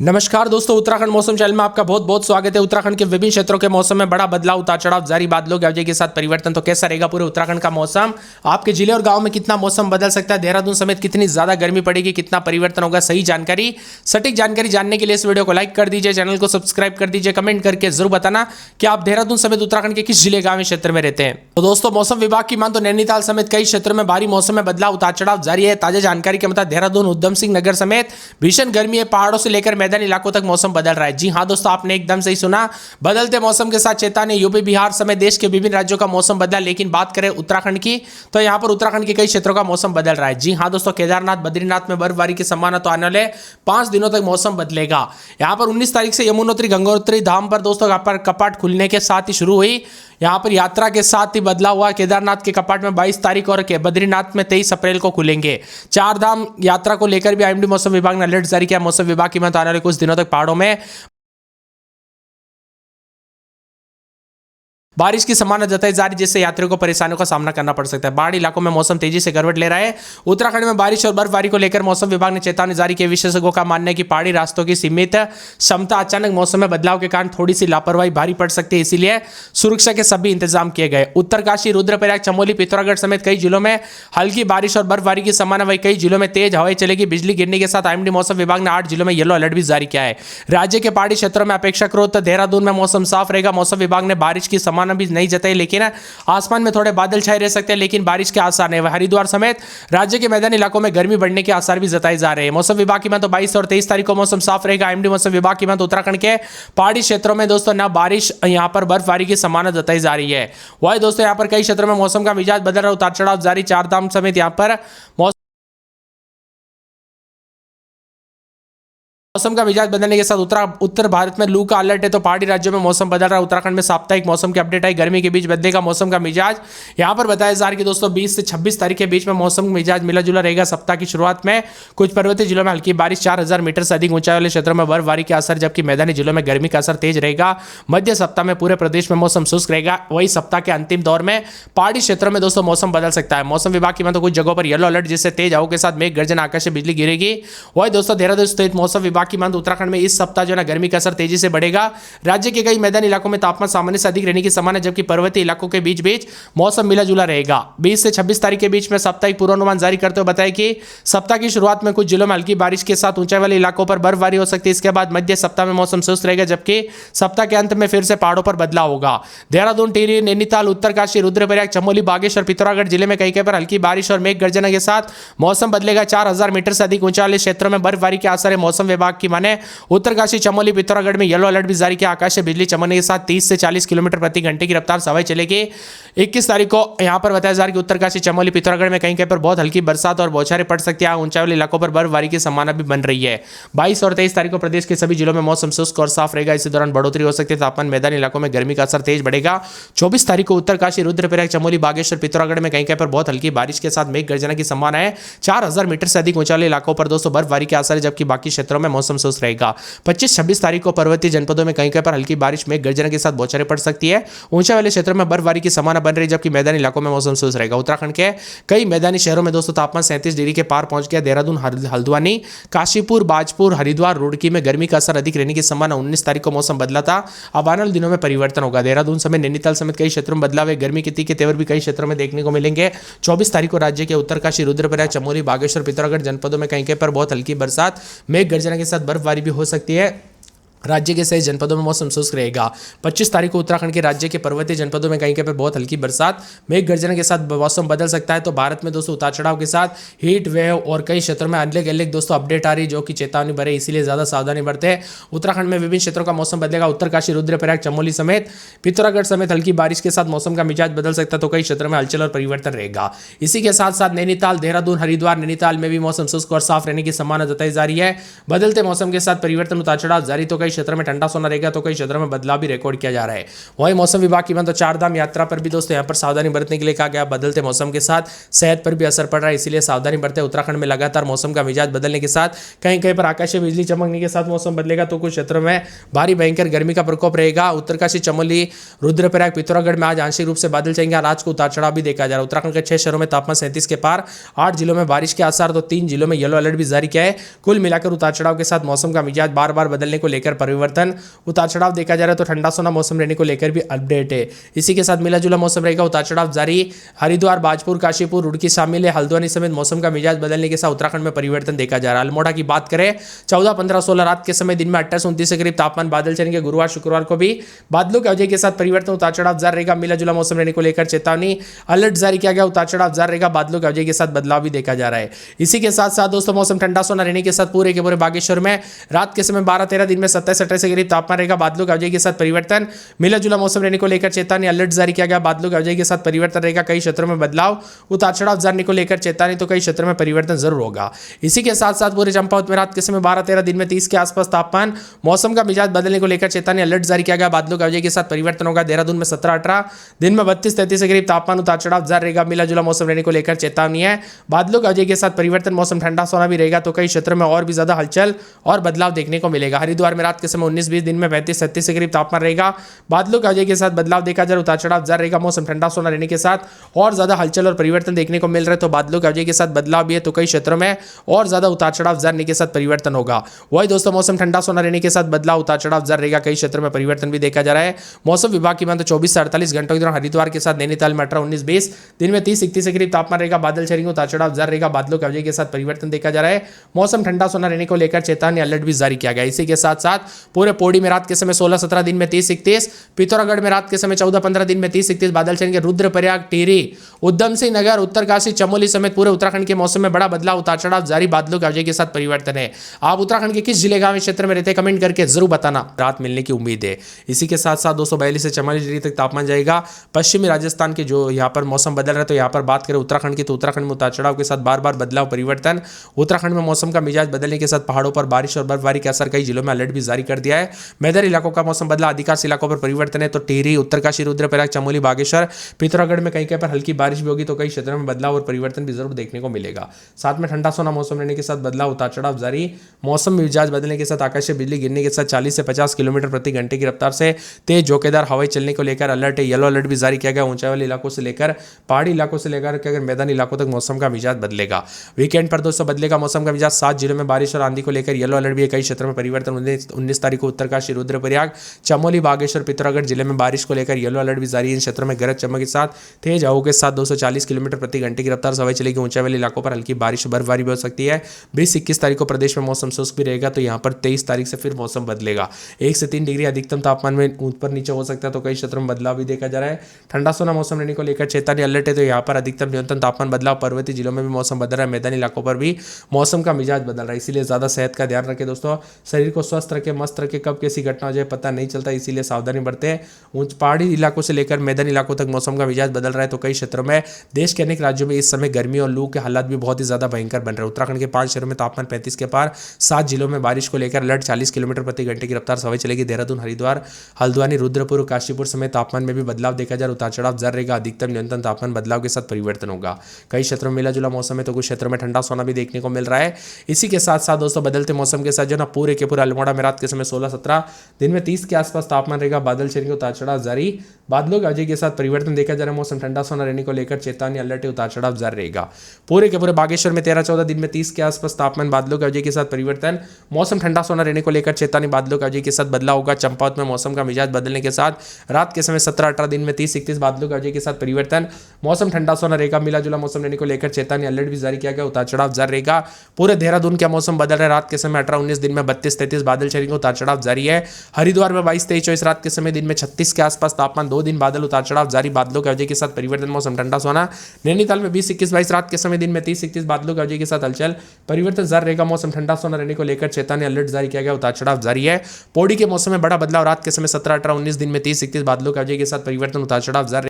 नमस्कार दोस्तों, उत्तराखंड मौसम चैनल में आपका बहुत बहुत स्वागत है। उत्तराखंड के विभिन्न क्षेत्रों के मौसम में बड़ा बदलाव, उतार चढ़ाव जारी, बादलों की आवाजाही के साथ परिवर्तन। तो कैसा रहेगा पूरे उत्तराखंड का मौसम? आपके जिले और गांव में कितना मौसम बदल सकता है? देहरादून समेत कितनी ज्यादा गर्मी पड़ेगी? कितना परिवर्तन होगा? सही जानकारी, सटीक जानकारी जानने के लिए इस वीडियो को लाइक कर दीजिए, चैनल को सब्सक्राइब कर दीजिए, कमेंट करके जरूर बताना कि आप देहरादून समेत उत्तराखंड के किस जिले गांव क्षेत्र में रहते हैं। तो दोस्तों, मौसम विभाग की मान तो नैनीताल समेत कई क्षेत्रों में भारी मौसम में बदलाव, उतार चढ़ाव जारी है। ताजा जानकारी के मुताबिक देहरादून, उधम सिंह नगर समेत भीषण गर्मी है। पहाड़ों से लेकर मैदानी इलाकों तक मौसम बदल रहा है। जी हां दोस्तों, आपने एकदम सही सुना। बदलते मौसम के साथ चेतावनी, यूपी बिहार समेत देश के विभिन्न राज्यों का मौसम बदला। लेकिन बात करें उत्तराखंड की, तो यहां पर उत्तराखंड के कई क्षेत्रों का मौसम बदल रहा है। जी हां दोस्तों, केदारनाथ, बद्रीनाथ में बर्फबारी की संभावना। तो आने वाले 5 दिनों तक मौसम बदलेगा। यहां पर 19 तारीख से यमुनोत्री गंगोत्री धाम पर दोस्तों यहां पर कपाट खुलने के साथ ही शुरू हुई। यहां पर यात्रा के साथ ही बदलाव हुआ। केदारनाथ के कपाट में 22 तारीख और बद्रीनाथ में 23 अप्रैल को खुलेंगे। 4 धाम यात्रा को लेकर भी आईएमडी मौसम विभाग ने अलर्ट जारी किया। मौसम विभाग की माने आने वाले कुछ दिनों तक पहाड़ों में बारिश की संभावना जताई जा रही, जिससे यात्रियों को परेशानियों का सामना करना पड़ सकता है। पहाड़ी इलाकों में मौसम तेजी से करवट ले रहा है। उत्तराखंड में बारिश और बर्फबारी को लेकर मौसम विभाग ने चेतावनी जारी की। विशेषज्ञों का मानना है कि पहाड़ी रास्तों की सीमित क्षमता अचानक मौसम में बदलाव के कारण थोड़ी सी लापरवाही भारी पड़ सकती है। इसीलिए सुरक्षा के सभी इंतजाम किए गए। उत्तरकाशी, रुद्रप्रयाग, चमोली, पिथौरागढ़ समेत कई जिलों में हल्की बारिश और बर्फबारी की संभावना। वही कई जिलों में तेज हवाएं चलेगी। बिजली गिरने के साथ आईएमडी मौसम विभाग ने 8 जिलों में येलो अलर्ट भी जारी किया है। राज्य के पहाड़ी क्षेत्रों में अपेक्षाकृत देहरादून में मौसम साफ रहेगा। मौसम विभाग ने बारिश की संभावना भी नहीं जताई, लेकिन आसमान में थोड़े बादल छाए रह सकते हैं, लेकिन बारिश के आसार नहीं। हरिद्वार समेत राज्य के मैदानी इलाकों में गर्मी बढ़ने के आसार भी जताए जा रहे हैं। मौसम विभाग की माने तो 22 और 23 तारीख को मौसम साफ रहेगा। आईएमडी मौसम विभाग की माने तो उत्तराखंड के पहाड़ी क्षेत्रों में दोस्तों न बारिश, यहां पर बर्फबारी की संभावना जताई जा रही है। वही दोस्तों यहां पर कई क्षेत्रों में मौसम का मिजाज बदल रहा है, उतार चढ़ाव जारी। 4 धाम समेत यहां पर मौसम का मिजाज बदलने के साथ उत्तर भारत में लू का अलर्ट है। तो पहाड़ी राज्यों में मौसम बदल रहा है। उत्तराखंड में साप्ताहिक मौसम की अपडेट आई। गर्मी के बीच बदलेगा मौसम का मिजाज। यहां पर बताया जा रहा है कि दोस्तों 20 से 26 तारीख के बीच में मौसम का मिजाज मिला जुला रहेगा। सप्ताह की शुरुआत में कुछ पर्वतीय जिलों में हल्की बारिश, 4000 मीटर से अधिक ऊंचाई वाले क्षेत्रों में बर्फबारी का असर, जबकि मैदानी जिलों में गर्मी का असर तेज रहेगा। मध्य सप्ताह में पूरे प्रदेश में मौसम शुष्क रहेगा। वही सप्ताह के अंतिम दौर में पहाड़ी क्षेत्रों में दोस्तों मौसम बदल सकता है। मौसम विभाग की माने तो कुछ जगहों पर येलो अलर्ट, जिससे तेज हवाओं के साथ मेघ गर्जन, आकाश से बिजली गिरेगी। वही दोस्तों देहरादून स्थित मौसम विभाग की माने तो उत्तराखंड में इस सप्ताह जो है गर्मी का असर तेजी से बढ़ेगा। राज्य के कई मैदानी इलाकों में तापमान सामान्य से अधिक रहने की संभावना, जबकि पर्वतीय इलाकों के बीच बीच मौसम मिला जुला रहेगा। 20 से 26 तारीख के बीच में साप्ताहिक पूर्वानुमान जारी करते हुए बताया कि सप्ताह की शुरुआत में कुछ जिलों में हल्की बारिश के साथ ऊंचाई वाले इलाकों पर बर्फबारी हो सकती है। इसके बाद मध्य सप्ताह में मौसम शुष्क रहेगा, जबकि सप्ताह के अंत में फिर से पहाड़ों पर बदलाव होगा। देहरादून, टिहरी, नैनीताल, उत्तरकाशी, रुद्रप्रयाग, चमोली, बागेश्वर, पिथौरागढ़ जिले में कई कई पर हल्की बारिश और मेघ गर्जना के साथ मौसम बदलेगा। 4000 मीटर से अधिक ऊंचाई वाले क्षेत्रों में बर्फबारी के आसार है। मौसम विभाग की माने उत्तरकाशी, चमोली, पिथौरागढ़ में येलो अलर्ट भी जारी किया। आकाश से बिजली चमकने के साथ 30 से 40 किलोमीटर प्रति घंटे की रफ्तार से हवाएं चलेगी। 21 तारीख को यहां पर बताया जा रहा है कि उत्तरकाशी, चमोली, पिथौरागढ़ में कहीं कहीं पर बहुत हल्की बरसात और बौछारें पड़ सकती है। ऊंचाई वाले इलाकों पर बर्फबारी की संभावना भी बन रही है। 22 और 23 तारीख को प्रदेश के सभी जिलों में मौसम शुष्क और साफ रहेगा। इसी दौरान बढ़ोतरी हो सकती है। तापमान मैदानी इलाकों में गर्मी का असर तेज बढ़ेगा। 24 तारीख को उत्तरकाशी, रुद्रप्रयाग, चमोली, बागेश्वर, पिथौरागढ़ में कहीं कहीं पर बहुत हल्की बारिश के साथ मेघ गर्जना की संभावना है। 4000 मीटर से अधिक ऊंचाई वाले इलाकों पर दोस्तों बर्फबारी के असर है, जबकि बाकी क्षेत्रों में मौसम शुष्क रहेगा। 25-26 तारीख को पर्वतीय जनपदों में कहीं कहीं पर हल्की बारिश में गर्जना के साथ बौछारें पड़ सकती है। ऊंचाई वाले क्षेत्रों में बर्फबारी की संभावना बन रही है, जबकि मैदानी इलाकों में मौसम शुष्क रहेगा। उत्तराखंड के कई मैदानी शहरों में दोस्तों तापमान 37 डिग्री के पार पहुंच गया। देहरादून, हल्द्वानी, काशीपुर, बाजपुर, हरिद्वार, रुड़की में गर्मी का असर अधिक रहने की संभावना। 19 तारीख को मौसम बदला था। अब आने वाले दिनों में परिवर्तन होगा। देहरादून समेत नैनीताल समेत कई क्षेत्रों में बदलाव है। गर्मी के तीखे तेवर भी कई क्षेत्रों में देखने को मिलेंगे। 24 तारीख को राज्य के उत्तरकाशी, रुद्रप्रयाग, चमोली, बागेश्वर, पिथौरागढ़ जनपदों में कहीं कहीं पर बहुत हल्की बरसात, मेघ गर्जना के साथ बर्फबारी भी हो सकती है। राज्य के सही जनपदों में मौसम शुष्क रहेगा। 25 तारीख को उत्तराखंड के राज्य के पर्वतीय जनपदों में कहीं कहीं पर बहुत हल्की बरसात, मेघ गर्जना के साथ मौसम बदल सकता है। तो भारत में दोस्तों उतार चढ़ाव के साथ हीट वेव और कई क्षेत्रों में अलग अलग दोस्तों अपडेट आ रही, जो कि चेतावनी भरे, इसीलिए ज्यादा सावधानी बरते। उत्तराखंड में विभिन्न क्षेत्रों का मौसम बदलेगा। उत्तरकाशी, रुद्रप्रयाग, चमोली समेत पिथौरागढ़ समेत हल्की बारिश के साथ मौसम का मिजाज बदल सकता है। तो कई क्षेत्रों में हलचल और परिवर्तन रहेगा। इसी के साथ साथ नैनीताल, देहरादून, हरिद्वार, नैनीताल में भी मौसम शुष्क और साफ रहने की संभावना जताई जा रही है। बदलते मौसम के साथ परिवर्तन, उतार चढ़ाव जारी। तो कई क्षेत्रों में ठंडा सोना रहेगा तो कई क्षेत्रों में बदलाव भी रिकॉर्ड किया जा रहा है। वहीं मौसम विभाग की बात तो चारधाम यात्रा पर भी दोस्तों यहाँ पर सावधानी बरतने के लिए कहा गया। बदलते मौसम के साथ सेहत पर भी असर पड़ रहा है, इसीलिए सावधानी बरते। उत्तराखंड में लगातार मौसम का मिजाज बदलने के साथ कहीं कहीं पर आकाशीय बिजली चमकने के साथ मौसम बदलेगा तो कुछ क्षेत्रों में भारी भयंकर गर्मी का प्रकोप रहेगा। उत्तरकाशी, चमोली, रुद्रप्रयाग, पिथौरागढ़ में आज आंशिक रूप से बादल छाएंगे। आज को उतार चढ़ाव भी देखा जा रहा है। उत्तराखंड के 6 शहरों में तापमान 37 के पार, 8 जिलों में बारिश के आसार, तो 3 जिलों में येलो अलर्ट भी जारी किया है। कुल मिलाकर उतार चढ़ाव के साथ मौसम का मिजाज बार बार बदलने को लेकर परिवर्तन, उतार चढ़ाव देखा जा रहा है। तो ठंडा सोना मौसम रहने को लेकर भी अपडेट है। इसी के साथ मिला जुला मौसम रहेगा, उतार चढ़ाव जारी। हरिद्वार, बाजपुर, काशीपुर, रुड़की शामिल है। हल्द्वानी समेत मौसम का मिजाज बदलने के साथ उत्तराखंड में परिवर्तन देखा जा रहा है। अल्मोड़ा की बात करें 14, 15, 16 रात के समय दिन में 28, 29 के करीब तापमान बादल चलेंगे। गुरुवार, शुक्रवार को भी बादलों के वजह के साथ परिवर्तन, उतार चढ़ाव जारी रहेगा। मिला जुला मौसम रहने को लेकर चेतावनी, अलर्ट जारी किया गया। उतार चढ़ाव जारी रहेगा, बादलों के वजह के साथ बदलाव भी देखा जा रहा है। इसी के साथ साथ दोस्तों मौसम ठंडा सोना रहने के साथ पूरे के पूरे बागेश्वर में रात के समय 12, 13, दिन में 27, 28 के करीब तापमान रहेगा। बादलों के वजह के साथ परिवर्तन, मिला जुला मौसम रहने को लेकर चेतावनी, अलर्ट जारी किया गया। बादलों के वजह के साथ परिवर्तन रहेगा। कई क्षेत्रों में बदलाव, उतार चढ़ाव जाने को लेकर चेतावनी, तो कई क्षेत्रों में परिवर्तन जरूर होगा। इसी के साथ साथ पूरे चंपावत में रात के समय 12, 13, दिन में 30 के आसपास तापमान, मौसम का मिजाज बदलने को लेकर चेतावनी, अलर्ट जारी किया गया। बादलों के वजह के साथ परिवर्तन होगा। देहरादून में 17, 18, दिन में 32, 33 के करीब तापमान, उतार चढ़ाव जारी रहेगा। मिला जुला मौसम रहने को लेकर चेतावनी है। बादलों के वजह के साथ परिवर्तन, मौसम ठंडा सोना भी रहेगा। तो कई क्षेत्रों में और भी ज्यादा हलचल और बदलाव देखने को मिलेगा। हरिद्वार में रात के समय 19, 20, दिन में 35, 37 के करीब तापमान रहेगा। बादलों के वजह के साथ बदलाव देखा जा रहा है। उतार चढ़ाव जारी रहेगा। मौसम ठंडा सोना रहने के साथ और ज्यादा हलचल और परिवर्तन देखने को मिल रहा है। तो बादलों की वजह के साथ बदलाव भी है, तो कई क्षेत्रों में और ज्यादा उतार चढ़ाव जारी के साथ परिवर्तन होगा। वही दोस्तों मौसम ठंडा सोना रहने के साथ बदलाव, उतार चढ़ाव जारी रहेगा। कई क्षेत्रों में परिवर्तन भी देखा जा रहा है। मौसम विभाग की बात तो 24 से 48 घंटों के दौरान हरिद्वार के साथ नैनीताल में 18, 19, 20, दिन में 30, 31 के करीब तापमान रहेगा। बादल छाएंगे, उतार चढ़ाव जारी रहेगा। बादलों की वजह के साथ परिवर्तन देखा जा रहा है। मौसम ठंडा सोना रहने को लेकर चेतावनी, अलर्ट भी जारी किया गया। इसी के साथ साथ पूरे पौड़ी में रात के समय 16, 17, दिन में 30, 31, पिथौरागढ़ में रात के समय 14, 15, दिन में 30, 31 बादल छाएंगे। रुद्रप्रयाग, टिहरी, उधम सिंह नगर, उत्तरकाशी, चमोली समेत पूरे उत्तराखंड के मौसम में बड़ा बदलाव, उतार चढ़ाव जारी। बादलों की वजह के साथ परिवर्तन है। आप उत्तराखंड के किस जिले, गांव, क्षेत्र में रहते हैं, कमेंट करके जरूर बताना। रात मिलने की उम्मीद है। इसी के साथ साथ 242 से 44 डिग्री तक तापमान जाएगा। पश्चिमी राजस्थान के जो यहाँ पर मौसम बदल रहा है, तो यहाँ पर बात करें उत्तराखंड की, तो उत्तराखंड में उतार चढ़ाव के साथ बार बार बदलाव, परिवर्तन। उत्तराखंड में मौसम का मिजाज बदलने के साथ पहाड़ों पर बारिश और बर्फबारी के असर, कई जिलों में अलर्ट भी जारी कर दिया है। मैदानी इलाकों का मौसम बदला, अधिकांश इलाकों पर परिवर्तन है। तो टिहरी, उत्तरकाशी, रुद्रप्रयाग, चमोली, बागेश्वर, पिथौरागढ़ में कहीं कहीं पर हल्की बारिश भी होगी। तो कई क्षेत्रों में बदलाव और परिवर्तन भी जरूर देखने को मिलेगा। साथ में ठंडा सोना मौसम रहने के साथ बदलाव, उतार चढ़ाव जारी। मौसम मिजाज बदलने के साथ आकाशीय बिजली गिरने के साथ 40 से 50 किलोमीटर प्रति घंटे की रफ्तार से तेज झोंकेदार हवाएं चलने को लेकर अलर्ट है। येलो अलर्ट भी जारी किया गया। ऊंचाई वाले इलाकों से लेकर पहाड़ी इलाकों से लेकर अगर मैदानी इलाकों तक मौसम का मिजाज बदलेगा। वीकेंड पर दोस्तों बदलेगा मौसम का मिजाज। 7 जिलों में बारिश और आंधी को लेकर येलो अलर्ट भी है। कई क्षेत्रों में परिवर्तन। 19 तारीख को उत्तरकाशी, रुद्रप्रयाग, चमोली, बागेश्वर, पिथौरागढ़ जिले में बारिश को लेकर येलो अलर्ट भी जारी है। इन क्षेत्रों में गरज चमक के साथ तेज हवाओं के साथ 240 किलोमीटर प्रति घंटे की रफ्तार से हवाएं चलेगी। ऊंचाई वाले इलाकों पर हल्की बारिश बर्फबारी भी हो सकती है। 20-21 तारीख को प्रदेश में मौसम शुष्क भी रहेगा। तो यहाँ पर 23 तारीख से फिर मौसम बदलेगा। 1 से 3 डिग्री अधिकतम तापमान में ऊपर नीचे हो सकता है। तो कई क्षेत्रों में बदलाव भी देखा जा रहा है। ठंडा सोना मौसम रहने को लेकर चेतावनी, अलर्ट है। तो यहाँ पर अधिकतम न्यूनतम तापमान बदलाव, पर्वतीय जिलों में भी मौसम बदल रहा है। मैदानी इलाकों पर भी मौसम का मिजाज बदल रहा है। इसीलिए ज्यादा सेहत का ध्यान रखें दोस्तों। शरीर को स्वस्थ रखें, मस्त रखें। कब कैसी घटना हो जाए पता नहीं चलता, इसीलिए सावधानी बरतें। पहाड़ी इलाकों से लेकर मैदानी इलाकों तक मौसम का मिजाज बदल रहा है। तो कई क्षेत्रों में देश के अनेक राज्यों में इस समय गर्मी और लू के हालात भी बहुत ही ज्यादा भयंकर बन रहे हैं। उत्तराखंड के 5 शहरों में तापमान 35 के पार, 7 जिलों में बारिश को लेकर अलर्ट, 40 किलोमीटर प्रति घंटे की रफ्तार से हवाएं चलेगी। देहरादून, हरिद्वार, हल्द्वानी, रुद्रपुर, काशीपुर समेत तापमान में भी बदलाव देखा जा रहा है। उतार चढ़ाव जारी रहेगा। अधिकतम न्यूनतम तापमान बदलाव के साथ परिवर्तन होगा। कई क्षेत्रों में मिला जुला मौसम है, तो कुछ क्षेत्रों में ठंडा सोना भी देखने को मिल रहा है। इसी के साथ साथ दोस्तों बदलते मौसम के साथ जो ना पूरे के पूरे अल्मोड़ा में रात के समय 16, 17, दिन में 30 के आसपास तापमान रहेगा। बादल छेड़ेंगे, उतार चढ़ाव जारी। बादलों की वजह के साथ परिवर्तन देखा जा रहा है। मौसम ठंडा सोना रहने को लेकर चेतावनी, अलर्ट है। उतार चढ़ाव जारी रहेगा। पूरे के पूरे बागेश्वर में 13, 14, दिन में 30 के आसपास तापमान। बादलों की वजह के साथ परिवर्तन, मौसम ठंडा सोना रहने को लेकर चेतावनी, बादलों की वजह के साथ बदलाव होगा। चंपावत में मौसम का मिजाज बदलने के साथ रात के समय 17, 18, दिन में 30, 31 बादलों की वजह के साथ परिवर्तन, मौसम ठंडा सोना रहेगा। मिला जुला मौसम रहने को लेकर चेतावनी, अलर्ट भी जारी किया गया। उतार चढ़ाव जारी रहेगा। पूरे देहरादून का मौसम बदल रहा है। रात के समय 18, 19, दिन में 32, 33 बादल छाएंगे। उतार चढ़ाव जारी है। हरिद्वार में 22, 23, 24 रात के समय, दिन में 36 के आसपास तापमान। 2 दिन बादल, उतार चढ़ाव जारी। बादलों की वजह के साथ परिवर्तन, मौसम ठंडा सोना। नैनीताल में 20, 21, 22 रात के समय, दिन में 30, 31 बादलों की वजह के साथ हलचल, परिवर्तन जारी रहेगा। मौसम ठंडा सोना रहने को लेकर चेतावनी, अलर्ट जारी किया गया। उतार चढ़ाव जारी है। पौड़ी के मौसम में बड़ा बदलाव। रात के समय 17, 18, 19, दिन में 30, 31 बादलों की वजह के साथ परिवर्तन, उतार चढ़ाव जारी।